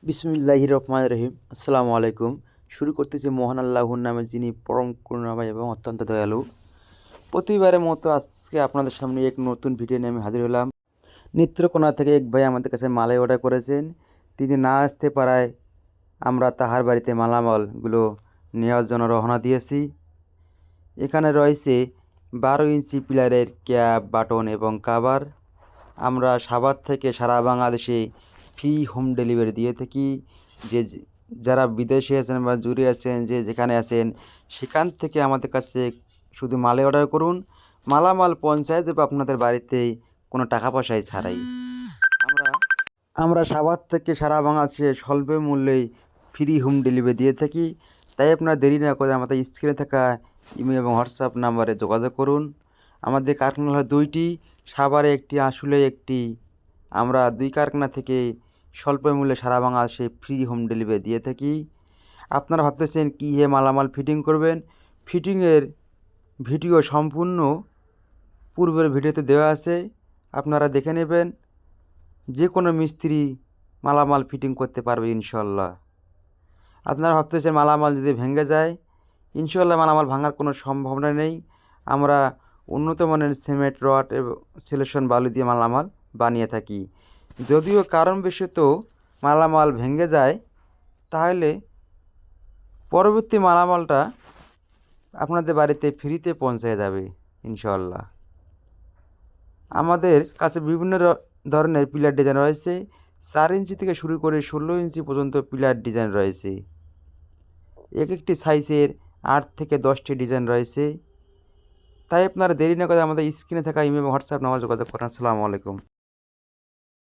বিসমিল্লাহির রহমানির রহিম। আসসালামু আলাইকুম। শুরু করতেছি মহান আল্লাহর নামে, যিনি পরম করুণাময় এবং অত্যন্ত দয়ালু। প্রতিবারের মতো আজকে আপনাদের সামনে এক নতুন ভিডিও নিয়ে আমি হাজির হলাম। নেত্রকোনা থেকে এক ভাই আমাদের কাছে মালাই অর্ডার করেছেন। তিনি না আসতে পারায় আমরা তাহার বাড়িতে মালামালগুলো নেওয়ার জন্য রওনা দিয়েছি। এখানে রয়েছে 12 ইঞ্চি পিলারের ক্যাপ, বাটন এবং কাভার। আমরা সাভার থেকে সারা বাংলাদেশে ফ্রি হোম ডেলিভারি দিয়ে থাকি। যারা বিদেশে আছেন বা দূরে আছেন, যেখানে আছেন, সেখান থেকে আমাদের কাছে শুধু মালে অর্ডার করুন, মালামাল পৌঁছায় দেবো আপনাদের বাড়িতে কোনো টাকা পয়সায় ছাড়াই। আমরা আমরা সাভার থেকে সারা বাংলাদেশে স্বল্প মূল্যেই ফ্রি হোম ডেলিভারি দিয়ে থাকি। তাই আপনারা দেরি না করে আমাদের স্ক্রিনে থাকা ইমেল এবং হোয়াটসঅ্যাপ নাম্বারে যোগাযোগ করুন। আমাদের কারখানা হলো 2টি, সাভারে একটি, আশুলে একটি। আমরা 2 কারখানা থেকে স্বল্প মূল্যে সারা বাংলাদেশে ফ্রি হোম ডেলিভারি দিয়ে থাকি। আপনারা ভাবতেছেন কী মালামাল ফিটিং করবেন? ফিটিংয়ের ভিডিও সম্পূর্ণ পূর্বের ভিডিওতে দেওয়া আছে, আপনারা দেখে নেবেন। যে কোনো মিস্ত্রি মালামাল ফিটিং করতে পারবে ইনশাল্লাহ। আপনারা ভাবতেছেন মালামাল যদি ভেঙে যায়, ইনশাল্লাহ মালামাল ভাঙার কোনো সম্ভাবনা নেই। আমরা উন্নত মানের সিমেন্ট, রড এবং সিলেকশন বালু দিয়ে মালামাল বানিয়ে থাকি। যদিও কারণবশত মালামাল ভেঙে যায়, তাহলে পরবর্তী মালামালটা আপনাদের বাড়িতে ফ্রিতে পৌঁছে যাবে ইনশাল্লাহ। আমাদের কাছে বিভিন্ন ধরনের পিলার ডিজাইন রয়েছে। 4 ইঞ্চি থেকে শুরু করে 16 ইঞ্চি পর্যন্ত পিলার ডিজাইন রয়েছে। এক একটি সাইজের 8 থেকে 10টি ডিজাইন রয়েছে। তাই আপনারা দেরি না করে আমাদের স্ক্রিনে থাকা ইমেল এবং হোয়াটসঅ্যাপ নাম্বারে যোগাযোগ করুন। আসসালামু আলাইকুম।